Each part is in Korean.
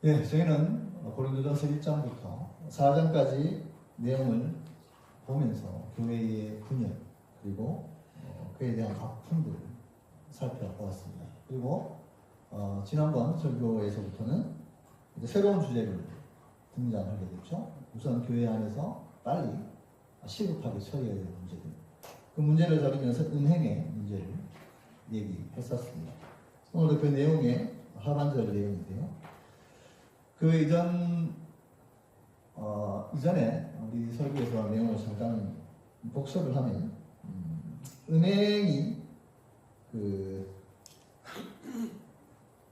예, 저희는 고린도전서 1장부터 4장까지 내용을 보면서 교회의 분열 그리고 그에 대한 아픔들을 살펴보았습니다. 그리고 지난번 설교에서부터는 이제 새로운 주제를 등장하게 됐죠. 우선 교회 안에서 빨리 시급하게 처리해야 될 문제들, 그 문제를 다루면서 은행의 문제를 얘기했었습니다. 오늘도 그 내용의 하반절 내용인데요. 그 이전에 우리 설교에서 내용을 잠깐 복습을 하면 은행이 그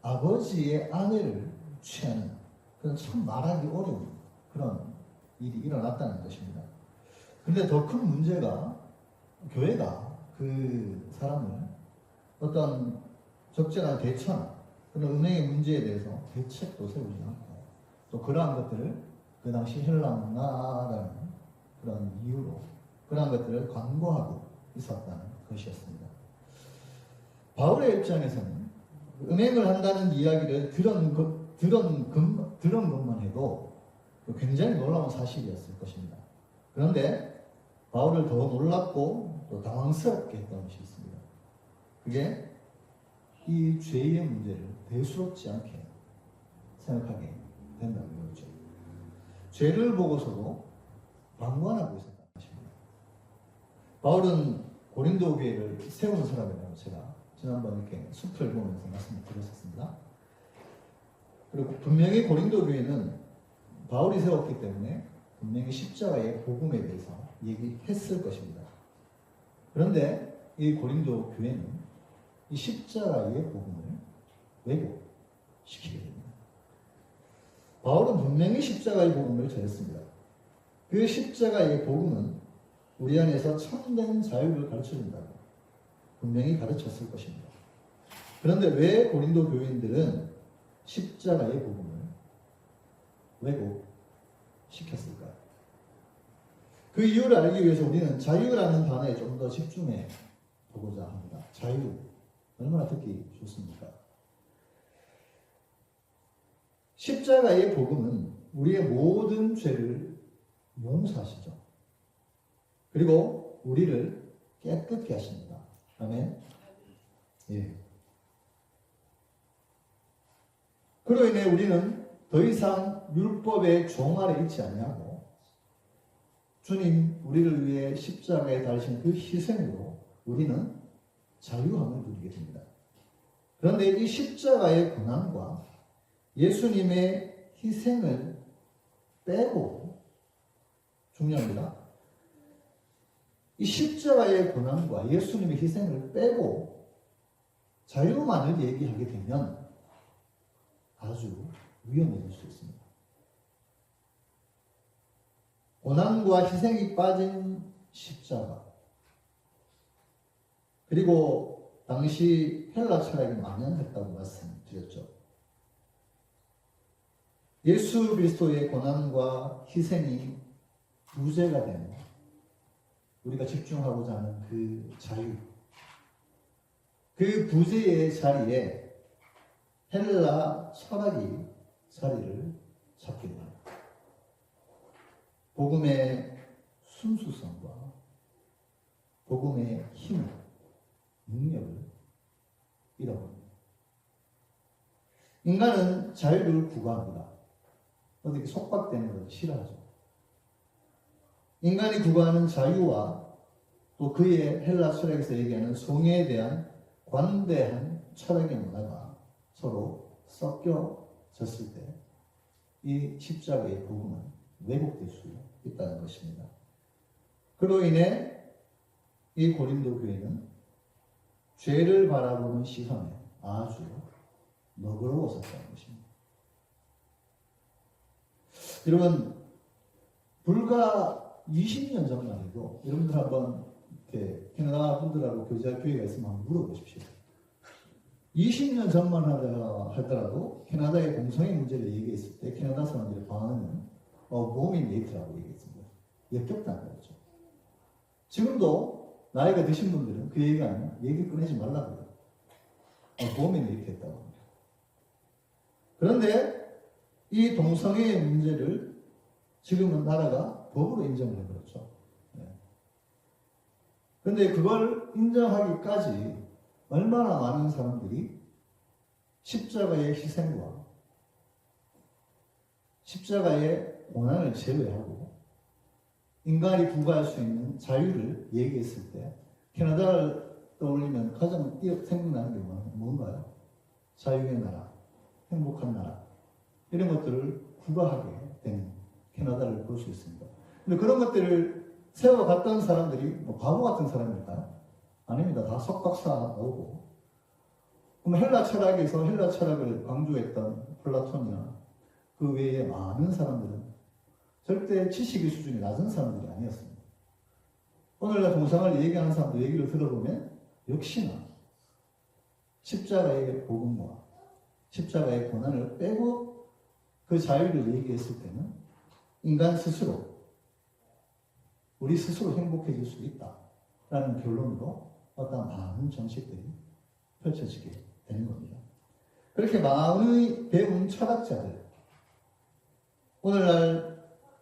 아버지의 아내를 취하는 그런 참 말하기 어려운 그런 일이 일어났다는 것입니다. 그런데 더 큰 문제가 교회가 그 사람을 어떤 적절한 대처나 그런 은행의 문제에 대해서 대책도 세우지 않고 또 그러한 것들을 그 당시 헬라 문화라는 그런 이유로 그러한 것들을 광고하고 있었다는 것이었습니다. 바울의 입장에서는 은행을 한다는 이야기를 들은 것만 해도 굉장히 놀라운 사실이었을 것입니다. 그런데 바울을 더 놀랍고 또 당황스럽게 했던 것이 있습니다. 그게 이 죄의 문제를 대수롭지 않게 생각하게 된다는 거죠. 죄를 보고서도 방관하고 있었다는 것입니다. 바울은 고린도 교회를 세우는 사람이라고 제가 지난번 이렇게 숲을 보면서 말씀을 드렸었습니다. 그리고 분명히 고린도 교회는 바울이 세웠기 때문에 분명히 십자가의 복음에 대해서 얘기했을 것입니다. 그런데 이 고린도 교회는 이 십자가의 복음을 왜곡시키게 됩니다. 바울은 분명히 십자가의 복음을 전했습니다. 그 십자가의 복음은 우리 안에서 참된 자유를 가르쳐준다고 분명히 가르쳤을 것입니다. 그런데 왜 고린도 교인들은 십자가의 복음을 왜곡시켰을까요? 그 이유를 알기 위해서 우리는 자유라는 단어에 좀 더 집중해 보고자 합니다. 자유, 얼마나 듣기 좋습니까? 십자가의 복음은 우리의 모든 죄를 용서하시죠. 그리고 우리를 깨끗게 하십니다. 아멘. 예. 그로 인해 우리는 더 이상 율법의 종 아래 있지 아니하고 주님 우리를 위해 십자가에 달리신 그 희생으로 우리는 자유함을 누리게 됩니다. 그런데 이 십자가의 고난과 예수님의 희생을 빼고 중요합니다. 이 십자가의 고난과 예수님의 희생을 빼고 자유만을 얘기하게 되면 아주 위험해질 수 있습니다. 고난과 희생이 빠진 십자가, 그리고 당시 헬라 철학이 만연했다고 말씀드렸죠. 예수 그리스도의 고난과 희생이 부재가 되는 우리가 집중하고자 하는 그 자유, 그 부재의 자리에 헬라 철학이 자리를 잡게 됩니다. 복음의 순수성과 복음의 힘, 능력을 잃어버립니다. 인간은 자유를 구가합니다. 어떻게 속박되는 것을 싫어하죠. 인간이 구가하는 자유와 또 그의 헬라 철학에서 얘기하는 성애에 대한 관대한 철학의 문화가 서로 섞여졌을 때 이 십자가의 복음은 왜곡될 수 있다는 것입니다. 그로 인해 이 고린도 교회는 죄를 바라보는 시선에 아주 너그러웠었다는 것입니다. 여러분, 불과 20년 전만 해도 여러분들 한번 이렇게 캐나다 분들하고 교회가 있으면 한번 물어보십시오. 20년 전만 하더라도 캐나다의 공성애 문제를 얘기했을 때 캐나다 사람들의 반응은 몸이 네이트라고 얘기했습니다. 역겹다는 거죠. 지금도 나이가 드신 분들은 그 얘기가 얘기 꺼내지 말라고 해요. 몸이 네이트 했다고 합니다. 그런데 이 동성애의 문제를 지금은 나라가 법으로 인정을 해버렸죠. 그런데 그걸 인정하기까지 얼마나 많은 사람들이 십자가의 희생과 십자가의 고난을 제외하고 인간이 부과할 수 있는 자유를 얘기했을 때 캐나다를 떠올리면 가장 생각나는 게 뭔가요? 자유의 나라, 행복한 나라 이런 것들을 부과하게 된 캐나다를 볼 수 있습니다. 근데 그런 것들을 세워갔던 사람들이 뭐 바보 같은 사람일까요? 아닙니다. 다 석박사 나오고. 그럼 헬라 철학을 강조했던 플라톤이나 그 외에 많은 사람들은 절대 지식의 수준이 낮은 사람들이 아니었습니다. 오늘날 동성애를 얘기하는 사람들 얘기를 들어보면 역시나 십자가의 복음과 십자가의 고난을 빼고 그 자유를 얘기했을 때는 인간 스스로 우리 스스로 행복해질 수 있다라는 결론으로 어떤 많은 정책들이 펼쳐지게 되는 겁니다. 그렇게 많은 배운 철학자들, 오늘날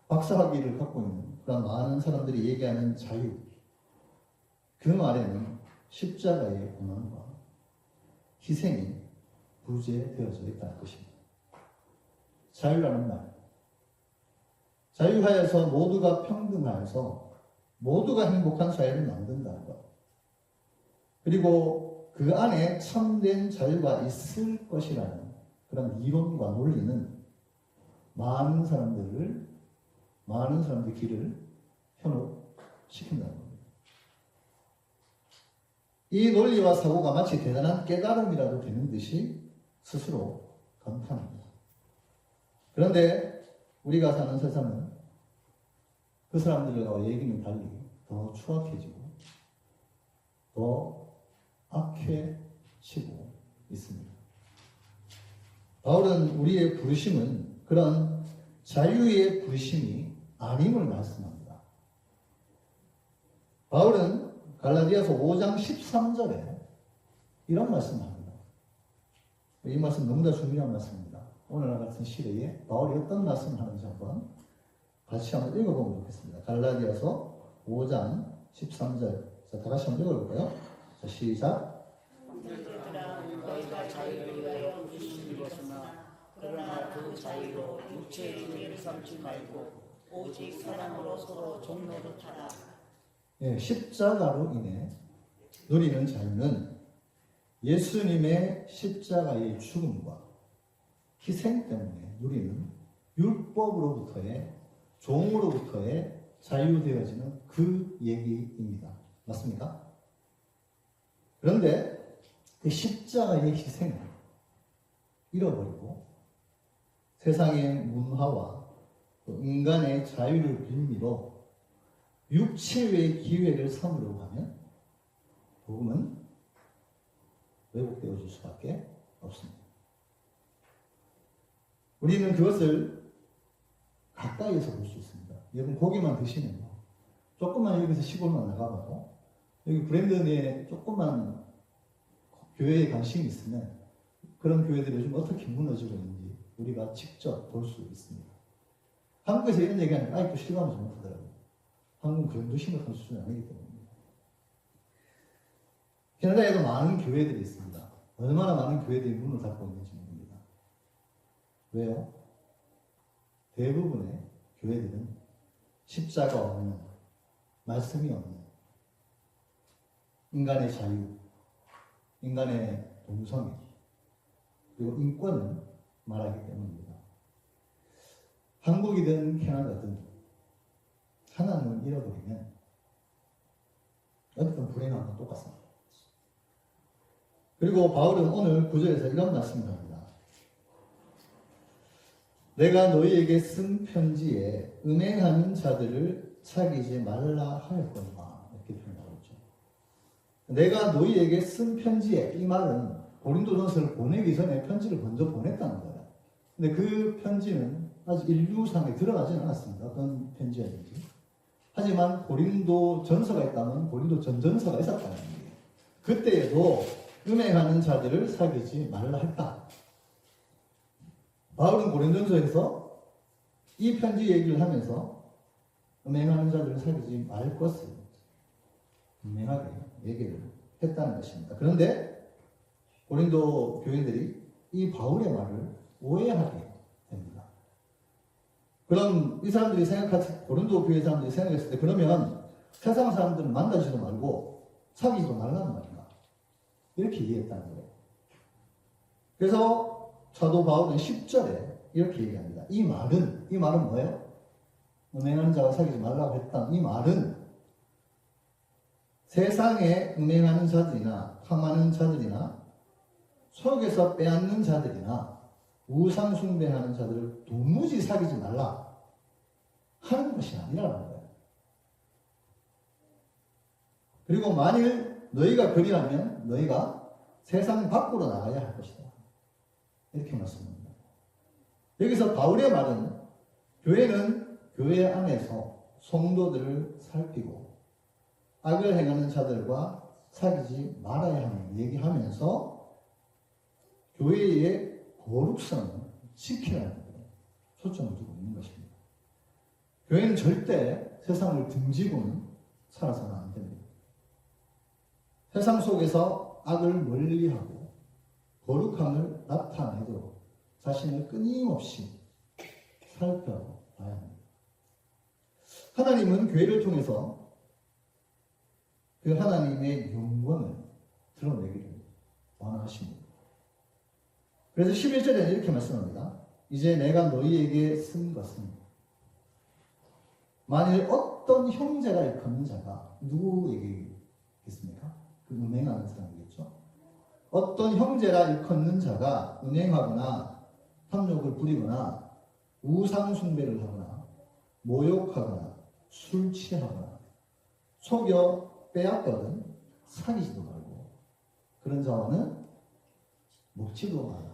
박사학위를 갖고 있는 그런 많은 사람들이 얘기하는 자유, 그 말에는 십자가의 고난과 희생이 부재되어져 있다는 것입니다. 자유라는 말, 자유하여서 모두가 평등하여서 모두가 행복한 사회를 만든다는 것. 그리고 그 안에 참된 자유가 있을 것이라는 그런 이론과 논리는 많은 사람들의 길을 현혹시킨다는 겁니다. 이 논리와 사고가 마치 대단한 깨달음이라도 되는 듯이 스스로 감탄합니다. 그런데 우리가 사는 세상은 그 사람들과 얘기는 달리 더 추악해지고 더 악해지고 있습니다. 바울은 우리의 부르심은 그런 자유의 부르심이 아님을 말씀합니다. 바울은 갈라디아서 5장 13절에 이런 말씀을 합니다. 이 말씀 너무나 중요한 말씀입니다. 오늘날 같은 시대에 바울이 어떤 말씀을 하는지 한번 같이 한번 읽어보면 좋겠습니다. 갈라디아서 5장 13절. 자, 다 같이 한번 읽어볼까요? 자, 시작. 너희가 자유를 위하여 부르심을 입었으나 그러나 그 자유로 육체의 주의를 삼지 말고 오직 사랑으로 서로 종노릇하라. 예, 십자가로 인해 누리는 자유는 예수님의 십자가의 죽음과 희생 때문에 누리는 율법으로부터의 종으로부터의 자유되어지는 그 얘기입니다. 맞습니까? 그런데 그 십자가의 희생을 잃어버리고 세상의 문화와 인간의 자유를 빌미로 육체의 기회를 삼으려고 하면 복음은 왜곡되어질 수밖에 없습니다. 우리는 그것을 가까이에서 볼 수 있습니다. 여러분 고기만 드시면요, 조금만 여기서 시골만 나가봐도 여기 브랜드 내에 조금만 교회에 관심이 있으면 그런 교회들이 요즘 어떻게 무너지고 있는지 우리가 직접 볼 수 있습니다. 한국에서 이런 얘기하니까 아직도 실감을 좀 못하더라고요. 한국은 그 정도 심각한 수준이 아니기 때문입니다. 캐나다에도 많은 교회들이 있습니다. 얼마나 많은 교회들이 문을 닫고 있는지 모릅니다. 왜요? 대부분의 교회들은 십자가 없는, 말씀이 없는 인간의 자유, 인간의 동성애, 그리고 인권을 말하기 때문입니다. 한국이든 캐나다든 하나님을 잃어버리면 어떤 불행한 건 똑같습니다. 그리고 바울은 오늘 9절에서 이런 말씀을 합니다. 내가 너희에게 쓴 편지에 음행하는 자들을 사귀지 말라 하였거니와, 이렇게 표현하고 있죠. 내가 너희에게 쓴 편지에, 이 말은 고린도전서를 보내기 전에 편지를 먼저 보냈다는 거예요. 근데 그 편지는 아직 인류상에 들어가지는 않았습니다. 어떤 편지였는지. 하지만 고린도 전서가 있다면 고린도 전전서가 있었다는 얘기예요. 그때에도 음행하는 자들을 사귀지 말라 했다. 바울은 고린도전서에서 이 편지 얘기를 하면서 음행하는 자들을 사귀지 말 것을 분명하게 얘기를 했다는 것입니다. 그런데 고린도 교인들이 이 바울의 말을 오해하게 됩니다. 그럼 이 사람들이 고린도 교회 사람들이 생각했을 때 그러면 세상 사람들은 만나지도 말고 사귀지도 말라는 말인가? 이렇게 이해했다는 거예요. 그래서 사도 바울은 10절에 이렇게 얘기합니다. 이 말은 뭐예요? 음행하는 자와 사귀지 말라고 했다. 이 말은 세상에 음행하는 자들이나 탐하는 자들이나 속에서 빼앗는 자들이나 우상 숭배하는 자들을 도무지 사귀지 말라 하는 것이 아니라는 거예요. 그리고 만일 너희가 그리하면 너희가 세상 밖으로 나가야 할 것이다. 이렇게 말씀합니다. 여기서 바울의 말은 교회는 교회 안에서 성도들을 살피고 악을 행하는 자들과 사귀지 말아야 하는 얘기하면서 교회의 거룩성을 지키라는 데 초점을 두고 있는 것입니다. 교회는 절대 세상을 등지고는 살아서는 안 됩니다. 세상 속에서 악을 멀리하고 거룩함을 나타내도록 자신을 끊임없이 살펴봐야 합니다. 하나님은 교회를 통해서 그 하나님의 영광을 드러내기를 원하십니다. 그래서 11절에는 이렇게 말씀합니다. 이제 내가 너희에게 쓴 것은 만일 어떤 형제가 일컫는 자가 누구에게겠습니까? 그 음행하는 사람이겠죠. 어떤 형제라 일컫는 자가 음행하거나 탐욕을 부리거나 우상 숭배를 하거나 모욕하거나 술 취하거나 속여 빼앗거든 사귀지도 말고 그런 자와는 먹지도 마라.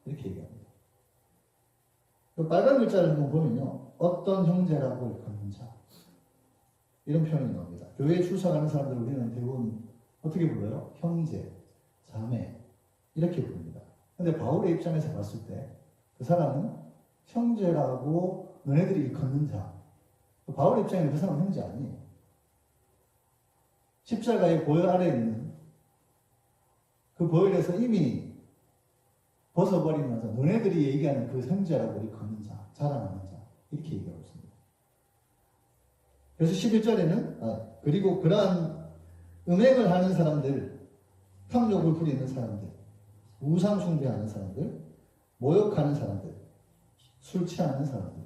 이렇게 얘기합니다. 그 빨간 글자를 한번 보면요. 어떤 형제라고 일컫는 자. 이런 표현이 나옵니다. 교회에 출석하는 사람들 우리는 대부분 어떻게 불러요? 형제, 자매 이렇게 부릅니다. 근데 바울의 입장에서 봤을 때 그 사람은 형제라고 너네들이 일컫는 자. 바울의 입장에는 그 사람은 형제 아니에요. 십자가의 보혈 아래에 있는 그 보혈에서 이미 벗어버리면서 너네들이 얘기하는 그 형제라고 일컫는 자, 자랑하는 자 이렇게 얘기하고 있습니다. 그래서 11절에는 그리고 그러한 음행을 하는 사람들, 탐욕을 부리는 사람들, 우상 숭배하는 사람들, 모욕하는 사람들, 술 취하는 사람들,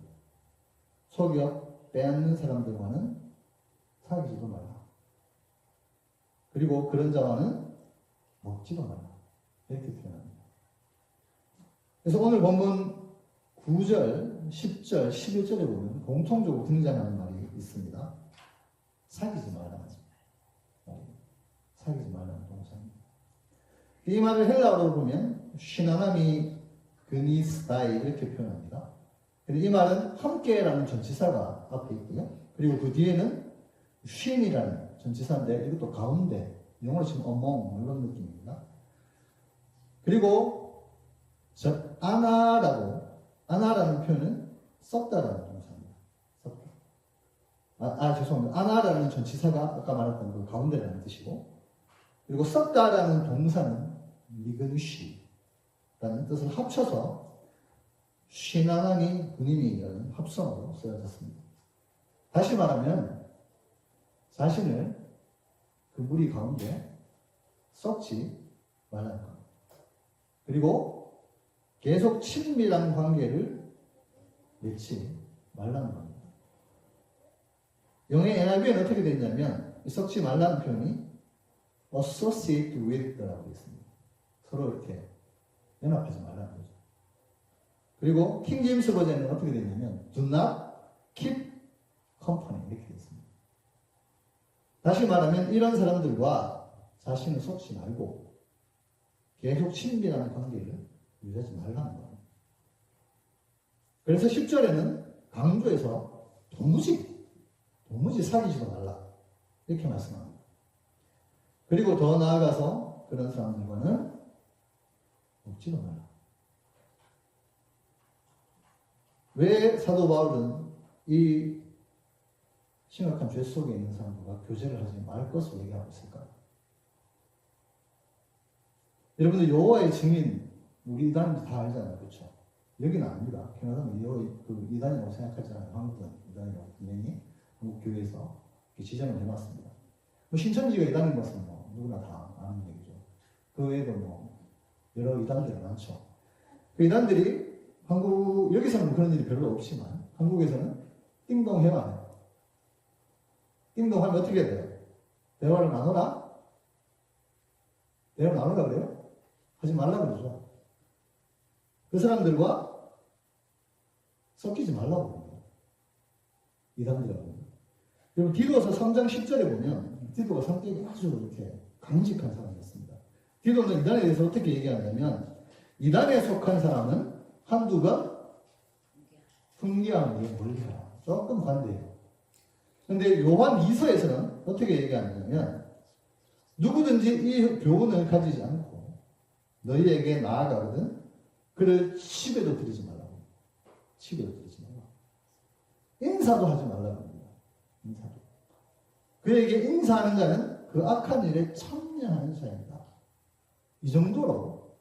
속여 빼앗는 사람들과는 사귀지도 말라. 그리고 그런 자와는 먹지도 말라. 이렇게 표현합니다. 그래서 오늘 본문 9절, 10절, 11절에 보면 공통적으로 등장하는 말이 있습니다. 사귀지 말라. 사귀지 말라는 동사입니다. 이 말을 헬라어로 보면 쉬나나미 그니스다이 이렇게 표현합니다. 이 말은 함께라는 전치사가 앞에 있고요. 그리고 그 뒤에는 쉰이라는 전치사인데 이것도 가운데, 영어로 치면 among 이런 느낌입니다. 그리고 아나라는 표현은 썩다라는 동사입니다. 썩다. 죄송합니다. 아나라는 전치사가 아까 말했던 그 가운데라는 뜻이고, 그리고 썩다라는 동사는 리그누시라는 뜻을 합쳐서 쉬나나니 군임이라는 합성어로 쓰여졌습니다. 다시 말하면 자신을 그 무리 가운데 썩지 말라는 겁니다. 그리고 계속 친밀한 관계를 맺지 말라는 겁니다. 영의 NIV에는 어떻게 되어 있냐면 썩지 말라는 표현이 associate with라고 있습니다. 서로 이렇게 연합하지 말라는 거죠. 그리고 킹제임스 버전은 어떻게 되어 있냐면 do not keep company 이렇게 되어 있습니다. 다시 말하면 이런 사람들과 자신을 섞지 말고 계속 친밀한 관계를 유지하지 말라는 겁니다. 그래서 10절에는 강조해서 도무지 사귀지도 말라 이렇게 말씀합니다. 그리고 더 나아가서 그런 사람들과는 먹지도 말라. 왜 사도 바울은 이 심각한 죄 속에 있는 사람들과 교제를 하지 말 것을 얘기하고 있을까요? 여러분들 여호와의 증인 우리 이단인지 다 알잖아요, 그렇죠? 여기는 아닙니다. 캐나다는 그 이단이라고 생각하잖아요. 한국은 이단이라고 분명히 한국 교회에서 지정을 해놨습니다. 뭐 신천지가 이단인 것은 뭐 누구나 다 아는 얘기죠. 그 외에도 뭐 여러 이단들이 많죠. 그 이단들이 여기서는 그런 일이 별로 없지만 한국에서는 띵동해만 해요. 띵동하면 어떻게 해야 돼요? 대화를 나누라? 대화를 나누라 그래요? 하지 말라 그러죠. 그 사람들과 섞이지 말라고 합니다. 이단들이라고. 여러분 디도서 3장 10절에 보면 디도가 성격이 아주 이렇게 강직한 사람이었습니다. 디도는 이단에 대해서 어떻게 얘기하냐면 이단에 속한 사람은 한두가 훈계함에 멀리하라. 조금 관대해요. 그런데 요한 2서에서는 어떻게 얘기하냐면 누구든지 이 교훈을 가지지 않고 너희에게 나아가거든 그를 치배도 드리지 말라고. 치배도 드리지 말라고. 인사도 하지 말라고 합니다. 인사도. 그에게 인사하는 자는 그 악한 일에 참여하는 자입니다. 이 정도로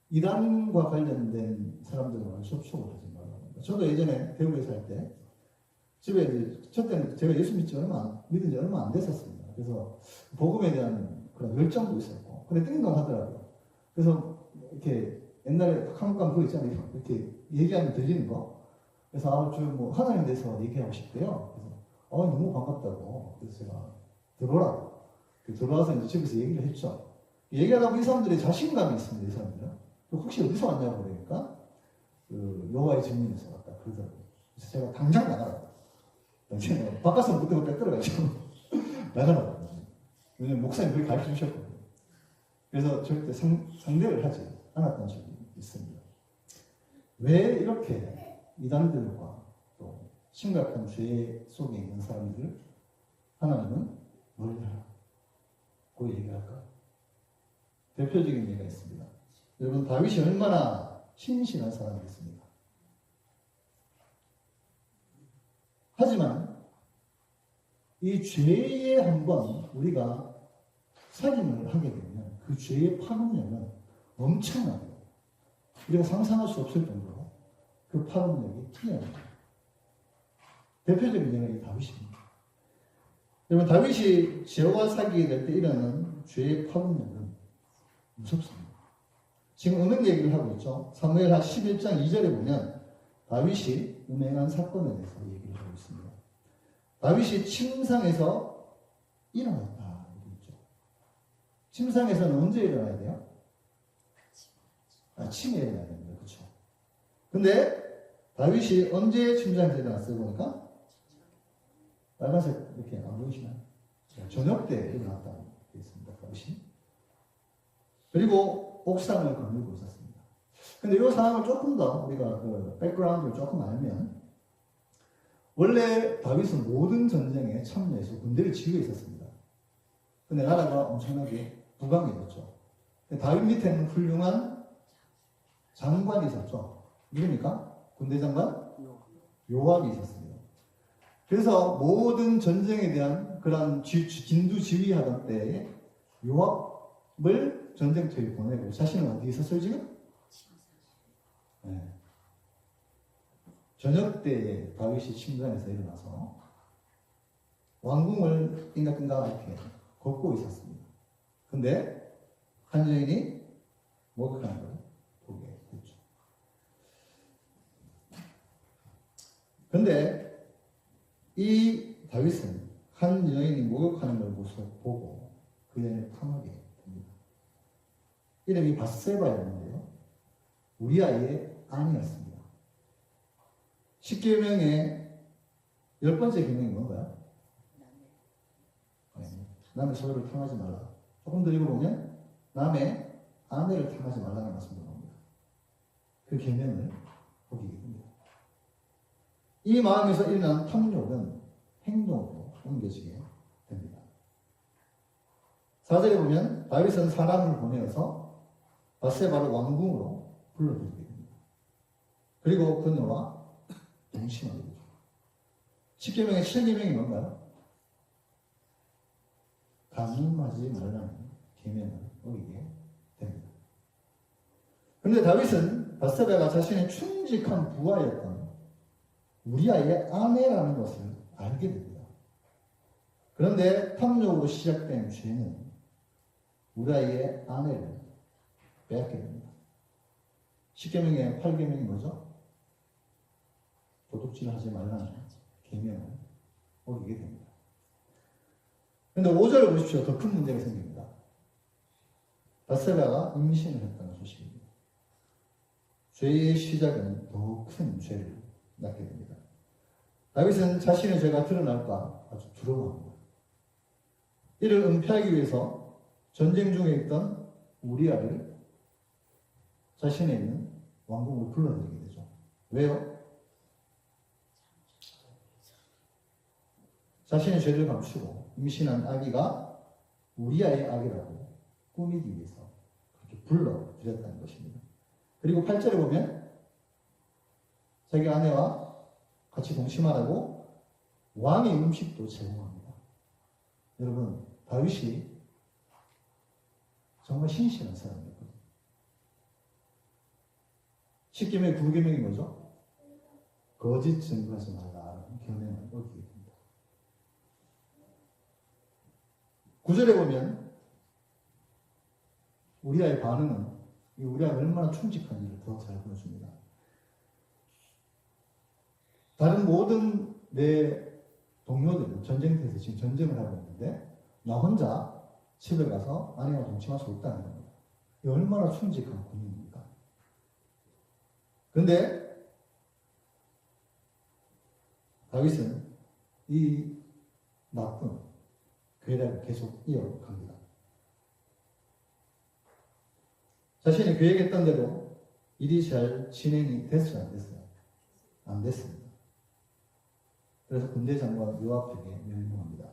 이단과 관련된 사람들과 접촉을 하지 말라고 합니다. 저도 예전에 대구에 살 때 집에 저 때는 제가 예수 믿은 지 얼마 안 됐었습니다. 그래서 복음에 대한 그런 열정도 있었고, 근데 띵동하더라고요. 그래서 이렇게 옛날에 한국감 그거 있잖아요. 이렇게 얘기하면 들리는 거. 그래서 뭐 하나님에 대해서 얘기하고 싶대요. 그래서 너무 반갑다고. 그래서 제가 들어오라고. 들어와서 이제 집에서 얘기를 했죠. 얘기하다 보면 이 사람들이 자신감이 있습니다. 이 사람들은. 혹시 어디서 왔냐고 그러니까 그 여호와의 증인에서 왔다 그러더라고요. 그래서 제가 당장 나가라고. 바깥에서 못 되고 뺏들어가지고 나가라고. 왜냐면 목사님 그렇게 가르쳐 주셨거든요. 그래서 절대 상대를 하지 않았던 적이 있습니다. 왜 이렇게 이단들과 또 심각한 죄 속에 있는 사람들을 하나님은 멀리하라고 얘기할까? 대표적인 예가 있습니다. 여러분 다윗이 얼마나 신실한 사람이었습니까? 하지만 이 죄에 한번 우리가 살인을 하게 되면 그 죄의 파급력은 엄청나요. 우리가 상상할 수 없을 정도로 그 파급력이 뛰어납니다. 대표적인 예가 이 다윗입니다. 여러분 다윗이 죄와 사기에 될 때 일어나는 죄의 파급력은 무섭습니다. 지금 음행 얘기를 하고 있죠. 사무엘하 11장 2절에 보면 다윗이 음행한 사건에 대해서 얘기를 하고 있습니다. 다윗이 침상에서 일어났다. 있죠. 침상에서는 언제 일어나야 돼요? 아침에 일어나야 됩니다. 그렇죠. 근데 다윗이 언제 침상에서 일어났어요? 보니까 빨간색 이렇게 안 보이시나요? 저녁 때 일어났다고 되어 있습니다. 다윗이. 그리고 옥상을 거닐고 있었습니다. 근데 이 상황을 조금 더 우리가 그 백그라운드를 조금 알면 원래 다윗은 모든 전쟁에 참여해서 군대를 지휘해 있었습니다. 근데 나라가 엄청나게 부강해졌죠. 다윗 밑에는 훌륭한 장관이 있었죠. 누굽니까? 군대 장관? 요압이 있었습니다. 그래서 모든 전쟁에 대한 그런 진두 지휘하던 때에 요압을 전쟁터에 보내고 자신은 어디 있었어요 지금? 네. 저녁 때에 다윗이 침상에서 일어나서 왕궁을 띵가띵가 이렇게 걷고 있었습니다. 근데 한 여인이 목욕하는 걸 보게 됐죠. 근데 이 다윗은 한 여인이 목욕하는 걸 보고 그 여인을 탐하게 됩니다. 이름이 밧세바였는데요. 우리아의 아내였습니다. 10계명의 10번째 계명이 뭔가요? 남의 소유를 탐하지 말라. 조금 더 읽어보면 남의 아내를 탐하지 말라는 말씀이 나옵니다. 그 계명을 보게 됩니다. 이 마음에서 일어난 탐욕은 행동으로 옮겨지게 됩니다. 4절에 보면 다윗은 사람을 보내어서 밧세바를 왕궁으로 불러들이게 됩니다. 그리고 그녀와 동심하게 되죠. 10계명의 7계명이 뭔가요? 간음하지 말라는 계명을 어기게 됩니다. 그런데 다윗은 바세바가 자신의 충직한 부하였던 우리아의 아내라는 것을 알게 됩니다. 그런데 탐욕으로 시작된 죄는 우리아의 아내를 빼앗게 됩니다. 10계명의 8계명이 뭐죠? 도둑질하지 말라는 계명을 어기게 됩니다. 그런데 5절을 보십시오. 더 큰 문제가 생깁니다. 바세바가 임신을 했다는 소식입니다. 죄의 시작은 더 큰 죄를 낳게 됩니다. 다윗은 자신의 죄가 드러날까 아주 두려워합니다. 이를 은폐하기 위해서 전쟁 중에 있던 우리아를 자신의 있는 왕궁으로 불러들이게 되죠. 왜요? 자신의 죄를 감추고 임신한 아기가 우리아의 아기라고 꾸미기 위해서 그렇게 불러들였다는 것입니다. 그리고 8절에 보면 자기 아내와 같이 동침하라고 왕의 음식도 제공합니다. 여러분, 다윗이 정말 신실한 사람이었거든요. 10계명의 9계명이 뭐죠? 거짓 증거하지 말라는 계명을 어기게 됩니다. 9절에 보면 우리아의 반응은 우리아가 얼마나 충직한지를 더 잘 보여줍니다. 다른 모든 내 동료들은 전쟁터에서 지금 전쟁을 하고 있는데 나 혼자 집에 가서 아내와 동침할 수 없다는 겁니다. 이 얼마나 충직한 군인입니까? 그런데 다윗은 이 나쁜 괴력을 계속 이어갑니다. 자신이 계획했던 대로 일이 잘 진행이 됐어요, 안 됐어요? 안 됐습니다. 그래서 군대 장관 요압에게 명령합니다.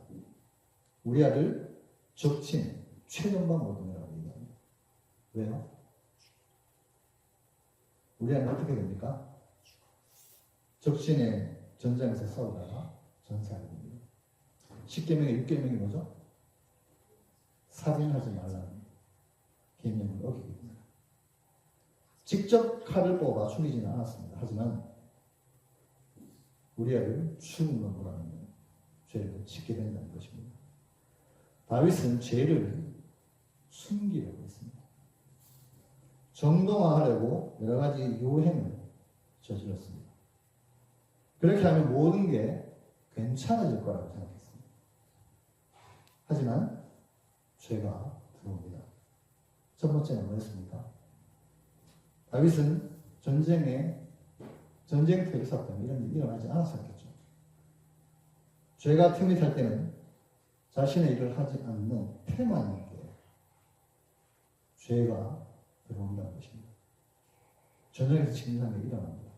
우리아를 적진 최전방으로 보내라고 얘기합니다. 왜요? 우리아는 어떻게 됩니까? 적진의 전장에서 싸우다가 전사하게 됩니다. 10계명의 6계명이 뭐죠? 살인하지 말라는 계명을 어기게 됩니다. 직접 칼을 뽑아 죽이지는 않았습니다. 하지만 우리아를 죽음으로 몰아넣는 죄를 짓게 된다는 것입니다. 다윗은 죄를 숨기려고 했습니다. 정당화하려고 여러 가지 요행을 저질렀습니다. 그렇게 하면 모든 게 괜찮아질 거라고 생각했습니다. 하지만 죄가 들어옵니다. 첫 번째는 뭐였습니까? 다윗은 전쟁터에 있었다면 이런 일이 일어나지 않았었겠죠. 죄가 틈이 탈 때는 자신의 일을 하지 않는 태만에게 죄가 들어온다는 것입니다. 전쟁에서 진상이 일어납니다.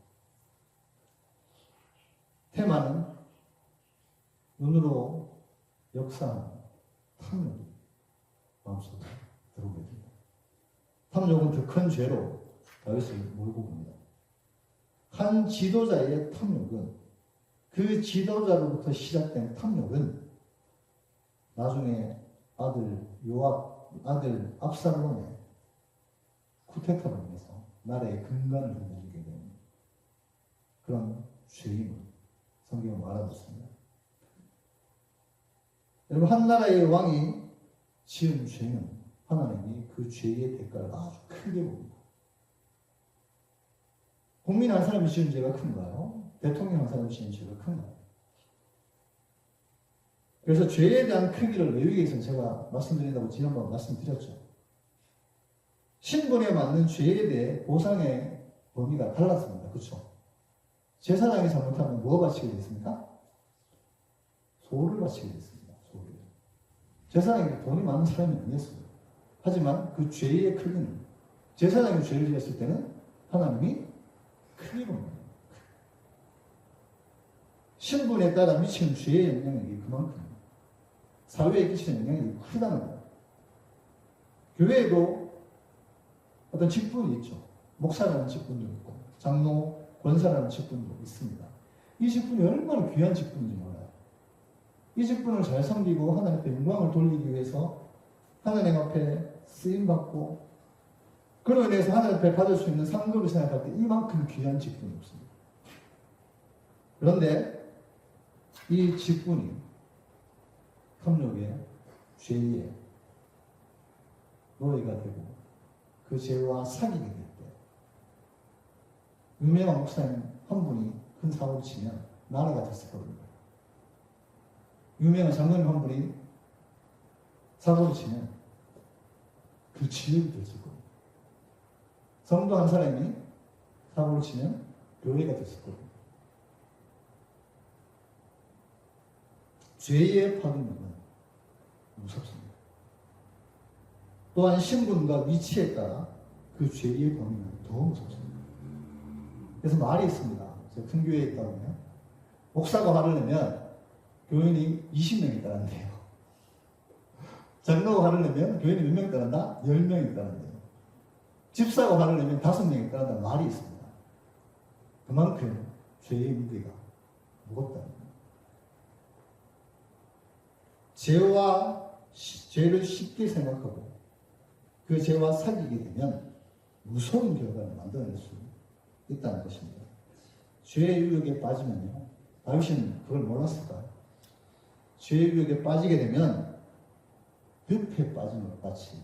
태만은 눈으로 역사하는 탐욕이 마음속에 들어오게 됩니다. 탐욕은 더 큰 죄로 다윗을 몰고 봅니다. 한 지도자의 탐욕은 그 지도자로부터 시작된 탐욕은 나중에 아들 압살롬의 쿠데타로 인해서 나라의 근간을 흔들리게 되는 그런 죄임을 성경은 말하고 있습니다. 여러분, 한 나라의 왕이 지은 죄는 하나님이 그 죄의 대가를 아주 크게 봅니다. 국민 한 사람이 지은 죄가 큰가요? 대통령 한 사람이 지은 죄가 큰가요? 그래서 죄에 대한 크기를 내리기 위해서는 제가 말씀드린다고 지난번 말씀드렸죠. 신분에 맞는 죄에 대해 보상의 범위가 달랐습니다. 그렇죠? 제사장이 잘못하면 뭐가 바치게 됐습니까? 소를 바치게 됐습니다. 소를. 제사장이 돈이 많은 사람이 아니었어요. 하지만 그 죄의 크기는 제사장이 죄를 지었을 때는 하나님이 크게 봅니다. 신분에 따라 미치는 죄의 영향력이 그만큼 사회에 끼치는 영향이 크다는 거예요. 교회에도 어떤 직분이 있죠. 목사라는 직분도 있고 장로, 권사라는 직분도 있습니다. 이 직분이 얼마나 귀한 직분인지 몰라요. 이 직분을 잘 섬기고 하나님 앞에 영광을 돌리기 위해서 하나님 앞에 쓰임받고 그로 인해서 하나님 앞에 받을 수 있는 상급을 생각할 때 이만큼 귀한 직분이 없습니다. 그런데 이 직분이 탐욕의 죄의 노예가 되고 그 죄와 사귀게 될 때 유명한 목사님 한 분이 큰 사고를 치면 나라가 됐을 겁니다. 유명한 장로님 한 분이 사고를 치면 그 지역이 됐을 겁니다. 성도 한 사람이 사고를 치면 교회가 됐을 겁니다. 죄의 파급력은 무섭습니다. 또한 신분과 위치에 따라 그 죄의 범위는 더 무섭습니다. 그래서 말이 있습니다. 제가 큰 교회에 있다 보면 목사가 화를 내면 교인이 20명이 따른대요. 장로가 화를 내면 교인이 몇 명 따른다? 10명이 따른대요. 집사가 화를 내면 5명이 따른다는 말이 있습니다. 그만큼 죄의 무게가 무겁다는 겁니다. 죄를 쉽게 생각하고 그 죄와 사귀게 되면 무서운 결과를 만들어낼 수 있다는 것입니다. 죄의 유혹에 빠지면요. 다윗은 그걸 몰랐을까요? 죄의 유혹에 빠지게 되면 늪에 빠진 것 같이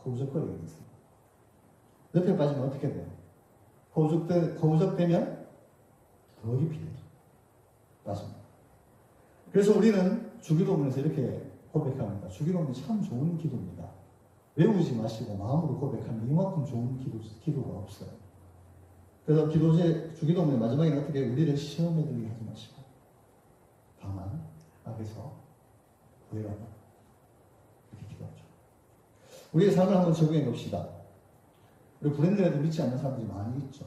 허우적거리게 됐습니다. 늪에 빠지면 어떻게 돼요? 허우적되면 더 깊이 빠집니다. 그래서 우리는 주기도문에서 이렇게 고백합니다. 주기도문이 참 좋은 기도입니다. 외우지 마시고 마음으로 고백하면 이만큼 좋은 기도가 없어요. 그래서 주기도문의 마지막에는 어떻게 우리를 시험에 들게 하지 마시고 다만 악에서 구해라 이렇게 기도하죠. 우리의 삶을 한번 적용해 봅시다. 우리 브랜드에도 믿지 않는 사람들이 많이 있죠.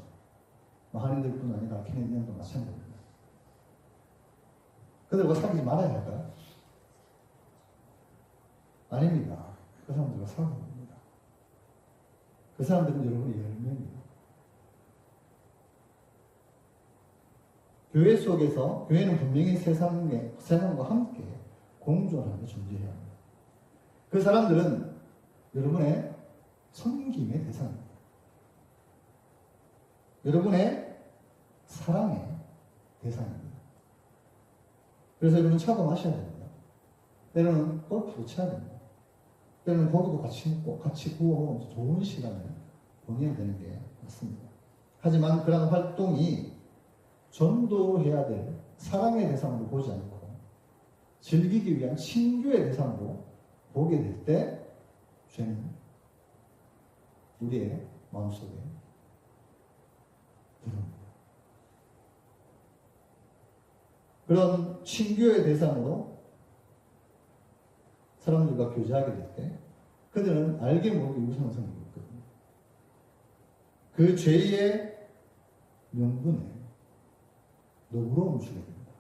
한인들뿐 아니라 캐네디언도 마찬가지입니다. 그들과 사귀지 말아야 할까요? 아닙니다. 그 사람들과 사귀는 겁니다. 그 사람들은 여러분의 열매입니다. 교회 속에서 교회는 분명히 세상과 함께 공존하며 존재해야 합니다. 그 사람들은 여러분의 섬김의 대상입니다. 여러분의 사랑의 대상입니다. 그래서 여러분 차도 마셔야 됩니다. 때로는 골프도 쳐야 됩니다. 때로는 고기도 같이 먹고 같이 구워 먹으면서 좋은 시간을 보내야 되는 게 맞습니다. 하지만 그런 활동이 전도해야 될 사랑의 대상으로 보지 않고 즐기기 위한 친교의 대상으로 보게 될 때 죄는 우리의 마음속에 들어옵니다. 그런 친교의 대상으로 사람들과 교제하게 될 때 그들은 알게 모르게 우상성이 있거든요. 그 죄의 명분에 너그러움을 주게 됩니다.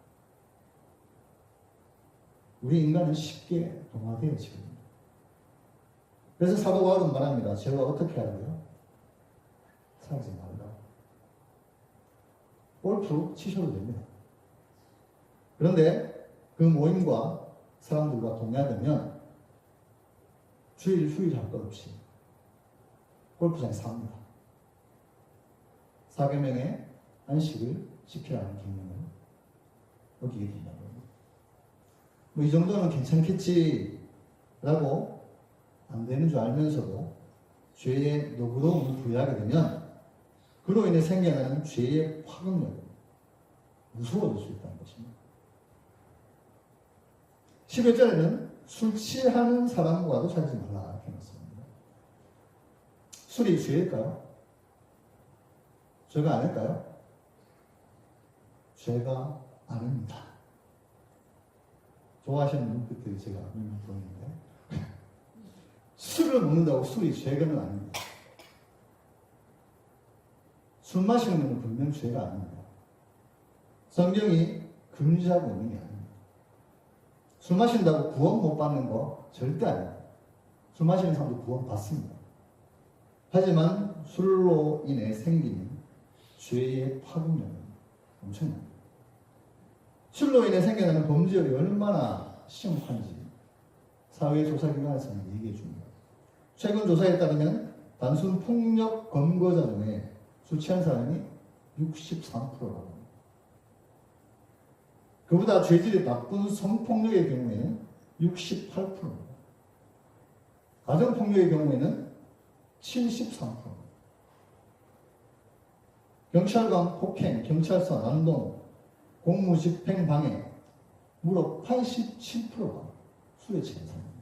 우리 인간은 쉽게 동화되어지거든요. 그래서 사도 바울은 말합니다. 죄와 어떻게 하라고요? 사지 말라. 골프 치셔도 됩니다. 그런데 그 모임과 사람들과 동의하려면 주일 휴일 할 것 없이 골프장에 삽니다. 4계명의 안식을 지키라는 계명을 어기게 된다고 합니다. 이 정도는 괜찮겠지라고 안 되는 줄 알면서도 죄의 너그러움을 부여하게 되면 그로 인해 생겨나는 죄의 파급력은 무서워질 수 있다는 것입니다. 11절에는 술 취하는 사람과도 사귀지 말라 이렇게 말씀합니다. 술이 죄일까요? 죄가 아닐까요? 죄가 아닙니다. 좋아하시는 눈빛들이 제가 보이는데 술을 먹는다고 술이 죄가는 아닙니다. 술 마시는 것은 분명 죄가 아닙니다. 성경이 금지하고 있는 게 아닙니다. 술 마신다고 구원 못 받는 거 절대 아닙니다. 술 마시는 사람도 구원 받습니다. 하지만 술로 인해 생기는 죄의 파급력은 엄청납니다. 술로 인해 생겨나는 범죄율이 얼마나 심각한지 사회조사기관에서는 얘기해 줍니다. 최근 조사에 따르면 단순 폭력 검거자 중에 술 취한 사람이 63%라고 합니다. 그보다 죄질이 나쁜 성폭력의 경우에는 68%입니다. 가정폭력의 경우에는 73%. 경찰관 폭행, 경찰서 난동, 공무집행 방해, 무려 87%가 술에 취한 사람입니다.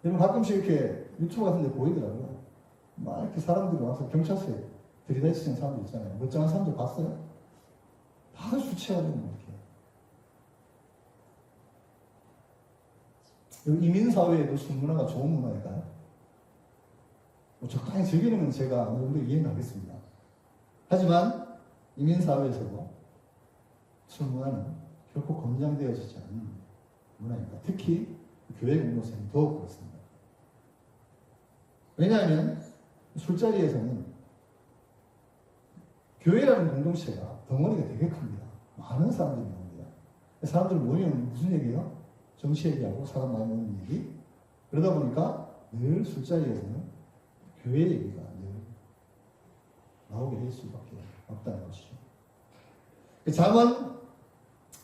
여러분 가끔씩 이렇게 유튜브 같은 데 보이더라고요. 막 이렇게 사람들이 와서 경찰서에 들이대치는 사람들 있잖아요. 멀쩡한 사람들 봤어요? 다들 술 취해가지고 이렇게. 이민사회에도 술 문화가 좋은 문화일까요? 뭐 적당히 즐기는 건 제가 어느 정도 이해는 하겠습니다. 하지만 이민사회에서도 술 문화는 결코 권장되어지지 않는 문화입니다. 특히 교회 공동체는 더욱 그렇습니다. 왜냐하면 술자리에서는 교회라는 공동체가 덩어리가 되게 큽니다. 많은 사람들이 나옵니다. 사람들 모이면 무슨 얘기예요? 정치 얘기하고 사람 많이 모이는 얘기. 그러다 보니까 늘 술자리에서는 교회 얘기가 늘 나오게 될 수밖에 없다는 것이죠. 잠언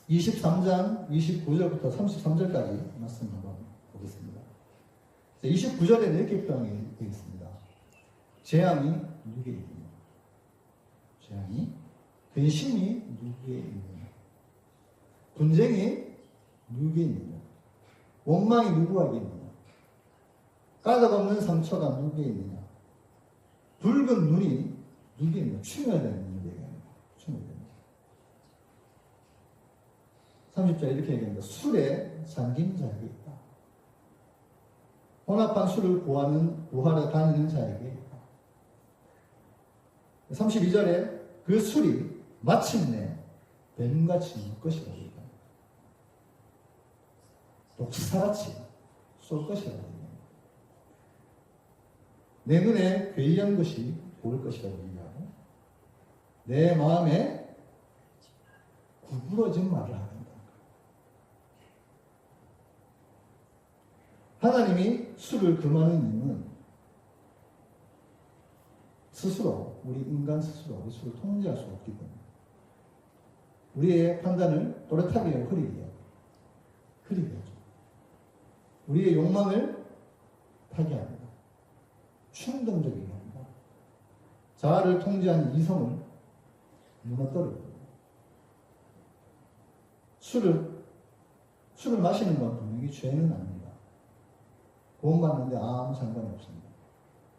23장 29절부터 33절까지 말씀 한번 보겠습니다. 29절에는 이렇게 표현이 되어 있습니다. 재앙이 누구에게 있느냐? 재앙이 근심이 누구에게 있느냐? 분쟁이 누구에게 있느냐? 원망이 누구에게 있느냐? 까닭없는 상처가 누구에게 있느냐? 붉은 눈이 누구에게 있느냐? 충혈되는 눈에게 있느냐? 충혈되는 30절 이렇게 얘기합니다. 술에 잠긴 자에게 있다. 혼합한 술을 구하러 다니는 자에게 있다. 32절에 그 술이 마침내 뱀같이 물 것이라고 합니다. 독사같이 쏠 것이라고 합니다. 내 눈에 괴이한 것이 보일 것이라고 얘기하고 내 마음에 구부러진 말을 하는다. 하나님이 술을 금하는 이유는 스스로, 우리 인간 스스로 우리 술을 통제할 수 없기 때문에 우리의 판단을 또렷하게 흐리게 하죠. 우리의 욕망을 파괴합니다. 충동적이게 합니다. 자아를 통제하는 이성을 무너뜨립니다. 술을 마시는 건 분명히 죄는 아닙니다. 구원받는데 아무 상관이 없습니다.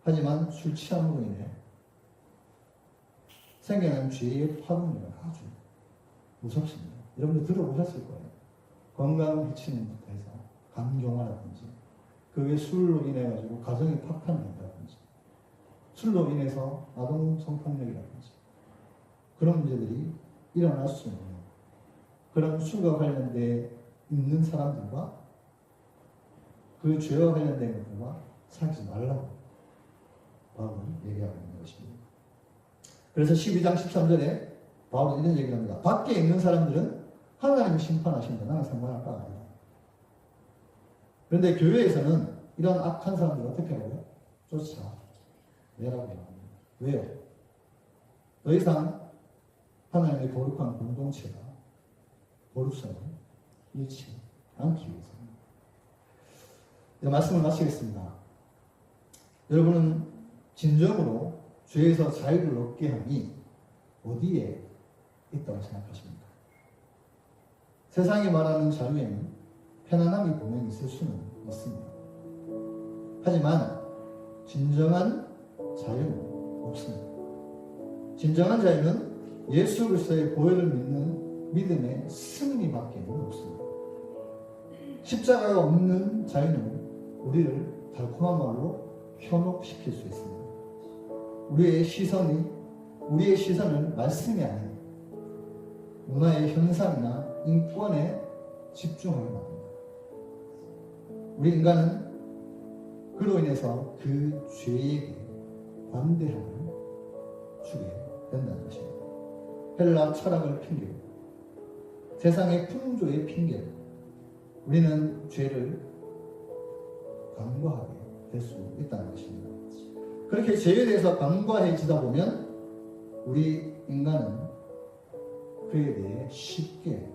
하지만 술 취함으로 인해 생겨난 죄의 파급력은 아주 무섭습니다. 여러분들 들어보셨을 거예요. 건강을 해치는 듯 해서 감경화라든지 그 외 술로 인해 가지고 가정이 파탄된다든지 술로 인해서 아동 성폭력이라든지 그런 문제들이 일어날 수 있는 그런 술과 관련돼 있는 사람들과 그 죄와 관련된 것들과 사귀지 말라고 바울은 얘기하고 있는 것입니다. 그래서 12장 13절에 바울은 이런 얘기를 합니다. 밖에 있는 사람들은 하나님이 심판하신다. 나는 상관할 바가 아니다. 그런데 교회에서는 이런 악한 사람들을 어떻게 하고요? 쫓아내라고 합니다. 왜요? 더 이상 하나님의 거룩한 공동체가 거룩성을 잃지 않기 위해서입니다. 말씀을 마치겠습니다. 여러분은 진정으로 죄에서 자유를 얻게 함이 어디에 있다고 생각하십니까? 세상이 말하는 자유에는 편안함이 분명히 있을 수는 있습니다. 하지만 진정한 자유는 없습니다. 진정한 자유는 예수 그리스도의 보혈을 믿는 믿음의 승리밖에는 없습니다. 십자가가 없는 자유는 우리를 달콤한 말로 현혹시킬 수 있습니다. 우리의 시선을 말씀이 아닌 문화의 현상이나 인권에 집중하게 만듭니다. 우리 인간은 그로 인해서 그 죄에게 관대함을 주게 된다는 것입니다. 헬라 철학을 핑계로 세상의 풍조의 핑계, 우리는 죄를 간과하게 될 수 있다는 것입니다. 그렇게 죄에 대해서 간과해지다 보면 우리 인간은 그에 대해 쉽게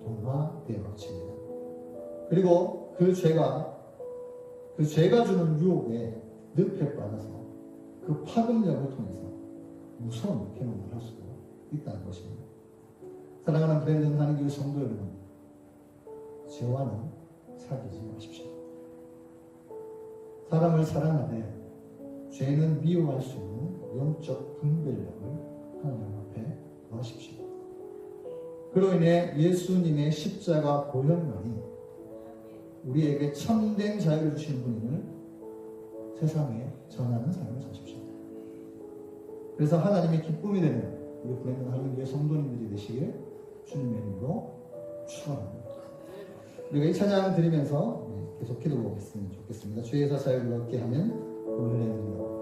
동화되어 집니다. 그리고 그 죄가 주는 유혹에 늪에 빠져서 그 파급력을 통해서 무서운 경험을 할 수도 있다는 것입니다. 사랑하는 브랜든 하나님교회 성도 여러분, 죄와는 사귀지 마십시오. 사람을 사랑하되 죄는 미워할 수 있는 영적 분별력을 하나님 앞에 구하십시오. 그로 인해 예수님의 십자가 보혈만이 우리에게 참된 자유를 주시는 분임을 세상에 전하는 삶을 사십시오. 그래서 하나님의 기쁨이 되는 우리 브랜든 하나님교회 성도님들이 되시길 주님의 이름으로 축원합니다. 우리가 이 찬양 드리면서 계속 기도하겠으면 좋겠습니다. 주의 자유를 얻게 하면 보혈의 능력